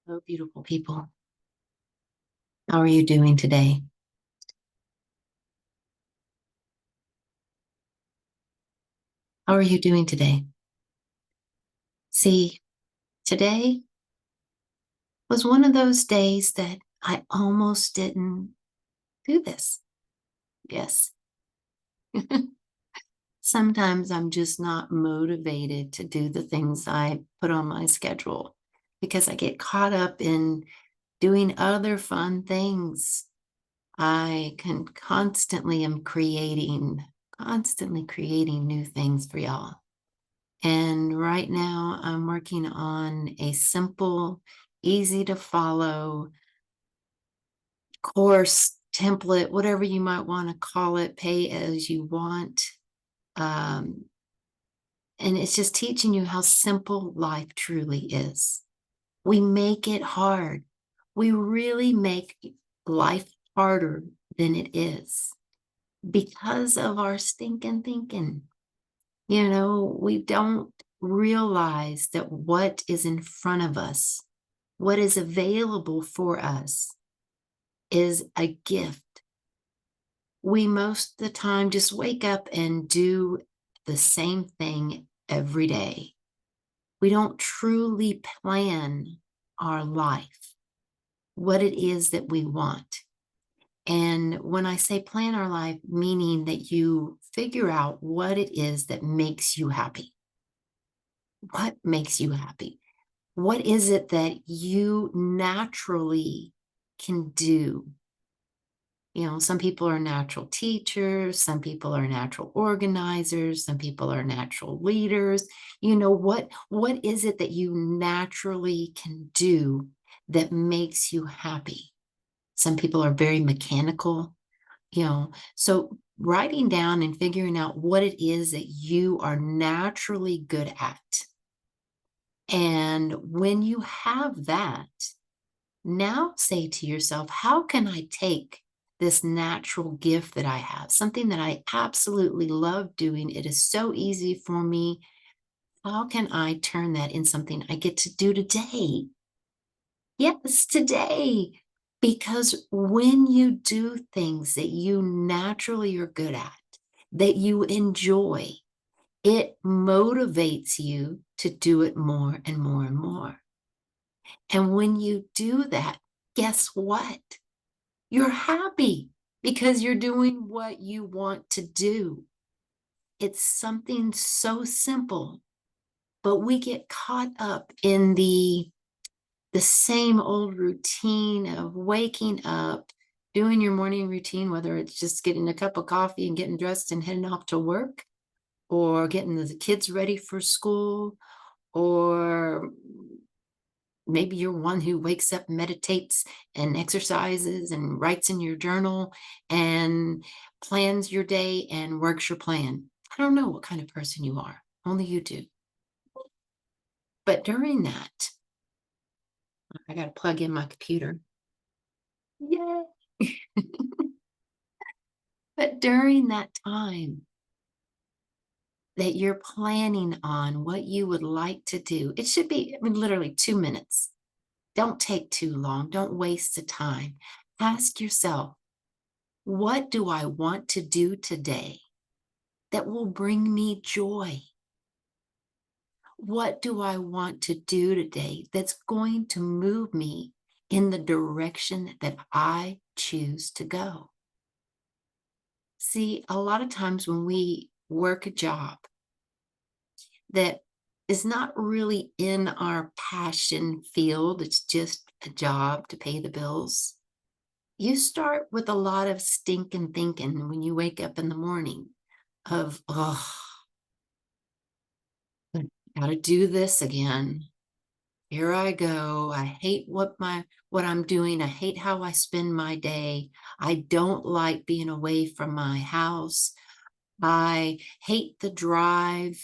Hello, beautiful people. How are you doing today? How are you doing today? See, today was one of those days that I almost didn't do this. Yes. Sometimes I'm just not motivated to do the things I put on my schedule because I get caught up in doing other fun things. I can constantly creating new things for y'all. And right now, I'm working on a simple, easy to follow course template, whatever you might want to call it, pay as you want. Um, and it's just teaching you how simple life truly is. We make it hard. We really make life harder than it is because of our stinking thinking. We don't realize that what is in front of us, what is available for us, is a gift. We most of the time just wake up and do the same thing every day. We don't truly plan our life, what it is that we want. And when I say plan our life, meaning that you figure out what it is that makes you happy. What makes you happy? What is it that you naturally can do? Some people are natural teachers, some people are natural organizers, some people are natural leaders. What is it that you naturally can do that makes you happy? Some people are very mechanical. So writing down and figuring out what it is that you are naturally good at. And when you have that, now say to yourself, how can I take this natural gift that I have, something that I absolutely love doing? It is so easy for me. How can I turn that in something I get to do today? Yes, today. Because when you do things that you naturally are good at, that you enjoy, it motivates you to do it more and more and more. And when you do that, guess what? You're happy because you're doing what you want to do. It's something so simple, but we get caught up in the same old routine of waking up, doing your morning routine, whether it's just getting a cup of coffee and getting dressed and heading off to work, or getting the kids ready for school, or maybe you're one who wakes up, meditates, and exercises and writes in your journal and plans your day and works your plan. I don't know what kind of person you are, only you do. But during that, I got to plug in my computer. Yay! But during that time that you're planning on what you would like to do, it should be, literally 2 minutes. Don't take too long. Don't waste the time. Ask yourself, what do I want to do today that will bring me joy? What do I want to do today that's going to move me in the direction that I choose to go? See, a lot of times when we work a job that is not really in our passion field, it's just a job to pay the bills. You start with a lot of stinking thinking when you wake up in the morning of, oh, got to do this again. Here I go. I hate what I'm doing. I hate how I spend my day. I don't like being away from my house. I hate the drive.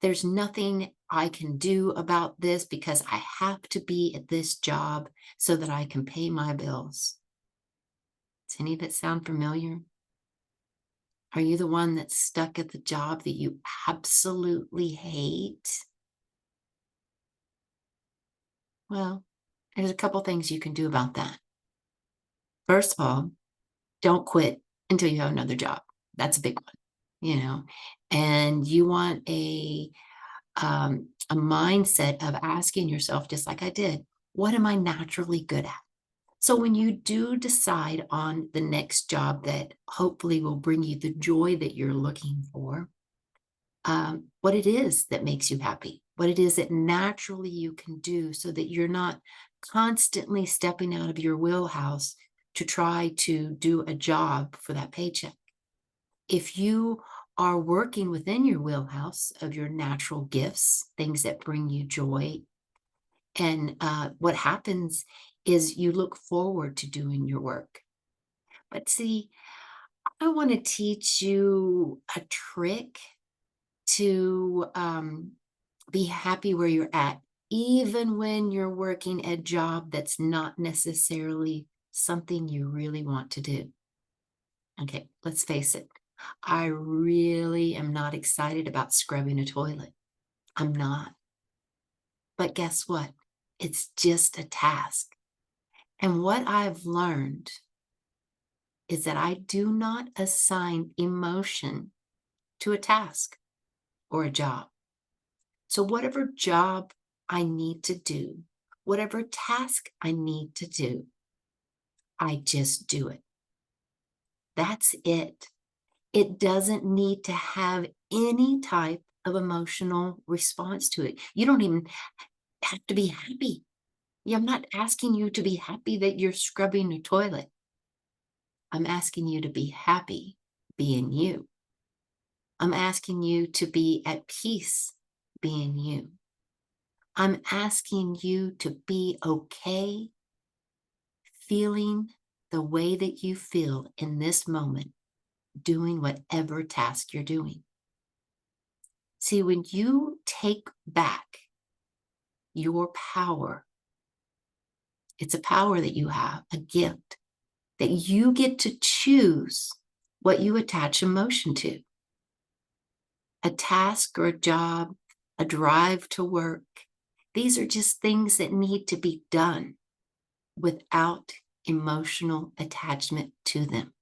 There's nothing I can do about this because I have to be at this job so that I can pay my bills. Does any of it sound familiar? Are you the one that's stuck at the job that you absolutely hate? Well, There's a couple things you can do about that. First of all, don't quit until you have another job. That's a big one, you know, and you want a mindset of asking yourself, just like I did, what am I naturally good at? So when you do decide on the next job that hopefully will bring you the joy that you're looking for, what it is that makes you happy, what it is that naturally you can do so that you're not constantly stepping out of your wheelhouse to try to do a job for that paycheck. If you are working within your wheelhouse of your natural gifts, things that bring you joy, and what happens is you look forward to doing your work. But see, I want to teach you a trick to be happy where you're at, even when you're working a job that's not necessarily something you really want to do. Okay, let's face it. I really am not excited about scrubbing a toilet. I'm not. But guess what? It's just a task. And what I've learned is that I do not assign emotion to a task or a job. So, whatever job I need to do, whatever task I need to do, I just do it. That's it. It doesn't need to have any type of emotional response to it. You don't even have to be happy. Yeah, I'm not asking you to be happy that you're scrubbing your toilet. I'm asking you to be happy being you. I'm asking you to be at peace being you. I'm asking you to be okay feeling the way that you feel in this moment, doing whatever task you're doing. See, when you take back your power, it's a power that you have, a gift that you get to choose what you attach emotion to. A task or a job, a drive to work, these are just things that need to be done without emotional attachment to them.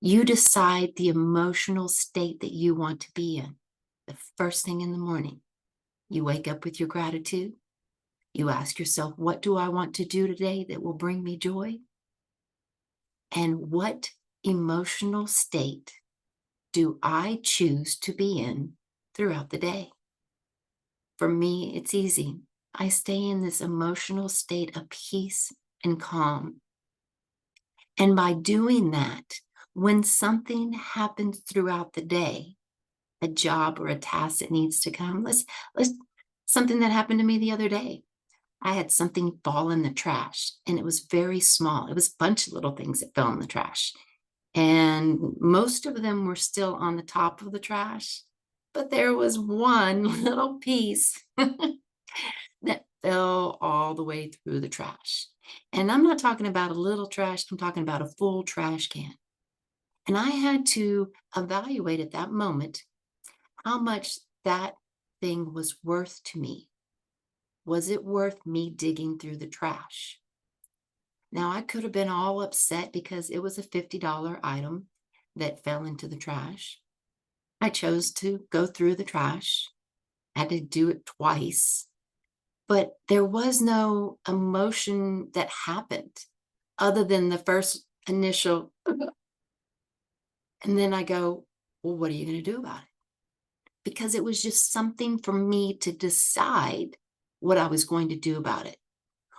You decide the emotional state that you want to be in. The first thing in the morning, you wake up with your gratitude. You ask yourself, what do I want to do today that will bring me joy? And what emotional state do I choose to be in throughout the day? For me, it's easy. I stay in this emotional state of peace and calm. And by doing that, when something happens throughout the day, a job or a task that needs to come, let's something that happened to me the other day. I had something fall in the trash and it was very small. It was a bunch of little things that fell in the trash. And most of them were still on the top of the trash, but there was one little piece that fell all the way through the trash. And I'm not talking about a little trash, I'm talking about a full trash can. And I had to evaluate at that moment how much that thing was worth to me. Was it worth me digging through the trash? Now, I could have been all upset because it was a $50 item that fell into the trash. I chose to go through the trash. I had to do it twice, but there was no emotion that happened other than the first initial. And then I go, well, what are you going to do about it? Because it was just something for me to decide what I was going to do about it.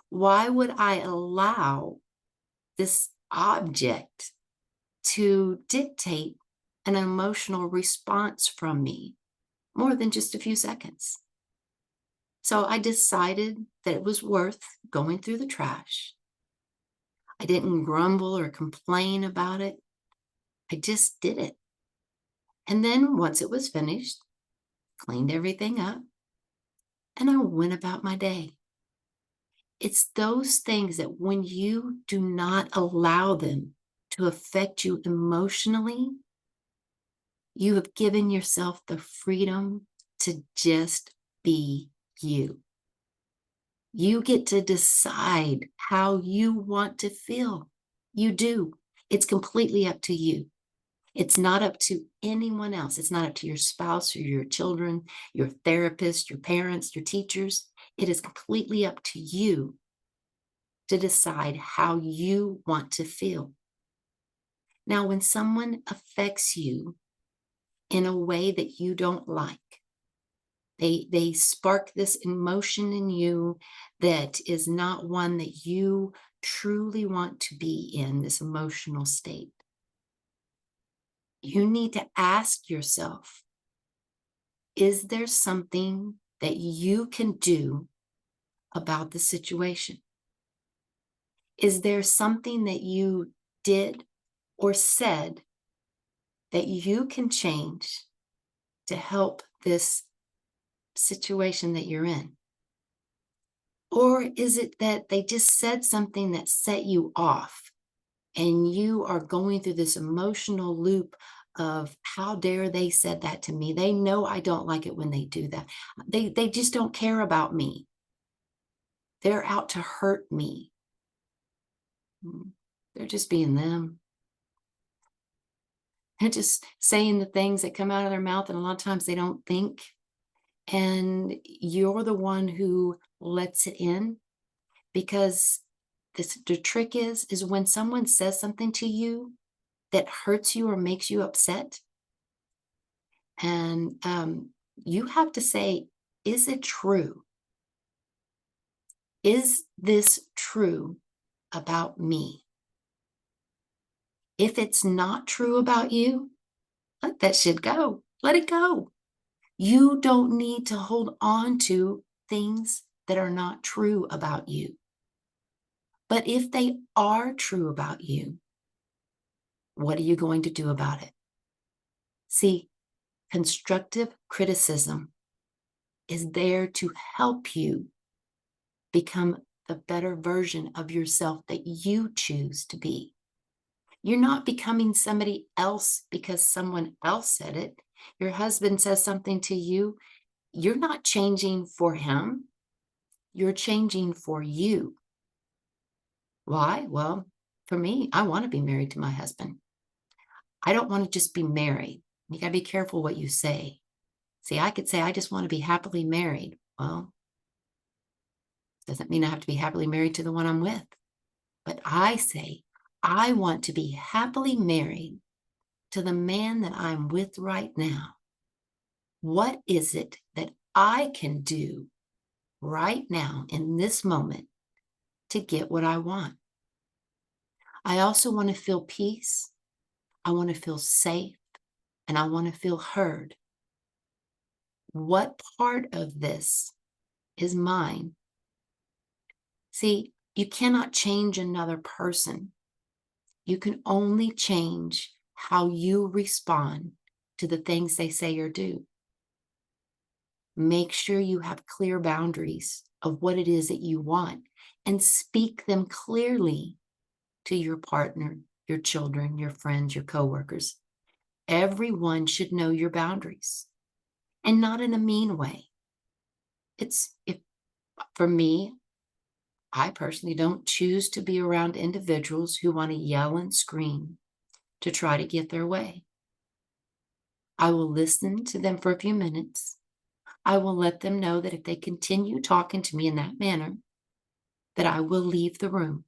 Why would I allow this object to dictate an emotional response from me more than just a few seconds? So I decided that it was worth going through the trash. I didn't grumble or complain about it. I just did it. And then once it was finished, cleaned everything up, and I went about my day. It's those things that when you do not allow them to affect you emotionally, you have given yourself the freedom to just be you. You get to decide how you want to feel. You do. It's completely up to you. It's not up to anyone else. It's not up to your spouse or your children, your therapist, your parents, your teachers. It is completely up to you to decide how you want to feel. Now, when someone affects you in a way that you don't like, they spark this emotion in you that is not one that you truly want to be in, this emotional state. You need to ask yourself, is there something that you can do about the situation? Is there something that you did or said that you can change to help this situation that you're in? Or is it that they just said something that set you off and you are going through this emotional loop of how dare they said that to me? They know I don't like it when they do that. They just don't care about me. They're out to hurt me. They're just being them. They're just saying the things that come out of their mouth, and a lot of times they don't think. And you're the one who lets it in, because the trick is when someone says something to you that hurts you or makes you upset, and you have to say, is it true? Is this true about me? If it's not true about you, let that shit go. Let it go. You don't need to hold on to things that are not true about you. But if they are true about you, what are you going to do about it? See, constructive criticism is there to help you become the better version of yourself that you choose to be. You're not becoming somebody else because someone else said it. Your husband says something to you, you're not changing for him. You're changing for you. Why? Well, for me, I want to be married to my husband. I don't want to just be married. You got to be careful what you say. See, I could say, I just want to be happily married. Well, doesn't mean I have to be happily married to the one I'm with. But I say, I want to be happily married to the man that I'm with right now. What is it that I can do right now in this moment to get what I want? I also want to feel peace. I want to feel safe, and I want to feel heard. What part of this is mine? See, you cannot change another person. You can only change how you respond to the things they say or do. Make sure you have clear boundaries of what it is that you want and speak them clearly to your partner, your children, your friends, your coworkers. Everyone should know your boundaries, and not in a mean way. If for me, I personally don't choose to be around individuals who want to yell and scream to try to get their way. I will listen to them for a few minutes. I will let them know that if they continue talking to me in that manner, that I will leave the room,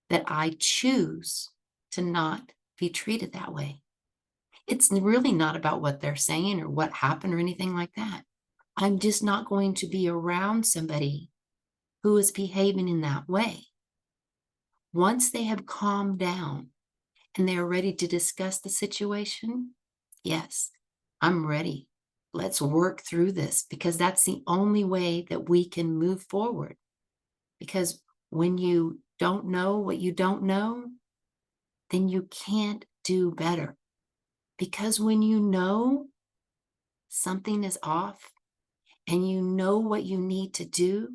that I choose to not be treated that way. It's really not about what they're saying or what happened or anything like that. I'm just not going to be around somebody who is behaving in that way. Once they have calmed down and they're ready to discuss the situation, yes, I'm ready. Let's work through this, because that's the only way that we can move forward. Because when you don't know what you don't know, then you can't do better. Because when you know something is off and you know what you need to do,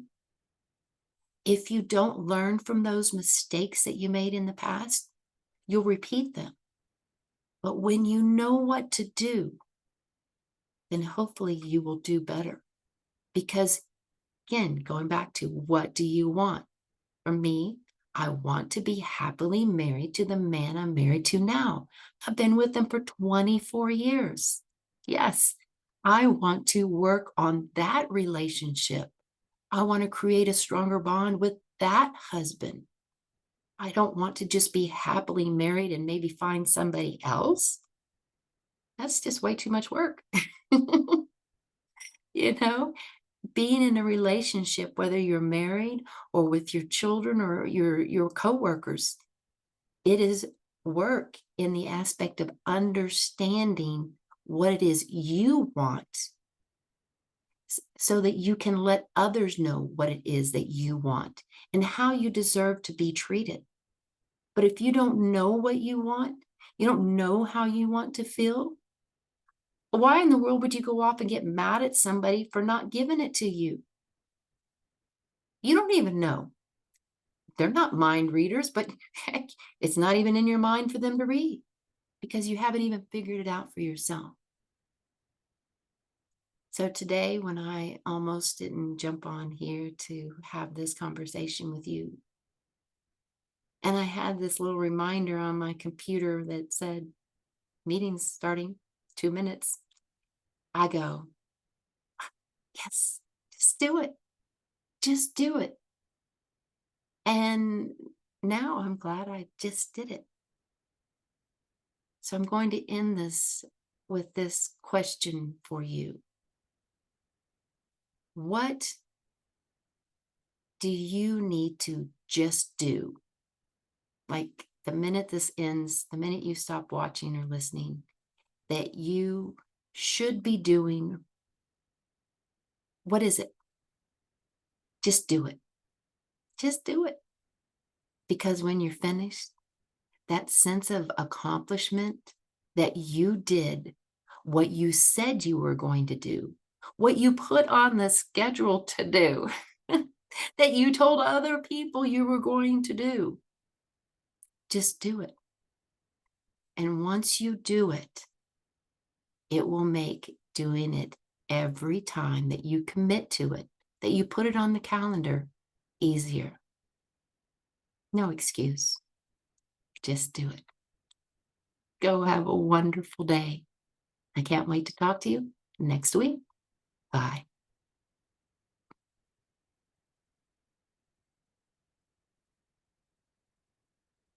if you don't learn from those mistakes that you made in the past, you'll repeat them. But when you know what to do, then hopefully you will do better, because again, going back to what do you want? For me, I want to be happily married to the man I'm married to now. I've been with him for 24 years. Yes, I want to work on that relationship. I want to create a stronger bond with that husband. I don't want to just be happily married and maybe find somebody else. That's just way too much work. You know, being in a relationship, whether you're married or with your children or your coworkers, it is work in the aspect of understanding what it is you want so that you can let others know what it is that you want and how you deserve to be treated. But if you don't know what you want, you don't know how you want to feel, why in the world would you go off and get mad at somebody for not giving it to you? You don't even know. They're not mind readers, but heck, it's not even in your mind for them to read because you haven't even figured it out for yourself. So today, when I almost didn't jump on here to have this conversation with you, and I had this little reminder on my computer that said, meeting's starting 2 minutes, I go, yes, just do it. Just do it. And now I'm glad I just did it. So I'm going to end this with this question for you. What do you need to just do? Like the minute this ends, the minute you stop watching or listening, that you should be doing, what is it? Just do it. Just do it. Because when you're finished, that sense of accomplishment that you did what you said you were going to do, what you put on the schedule to do, that you told other people you were going to do, just do it. And once you do it, it will make doing it every time that you commit to it, that you put it on the calendar, easier. No excuse. Just do it. Go have a wonderful day. I can't wait to talk to you next week. Bye.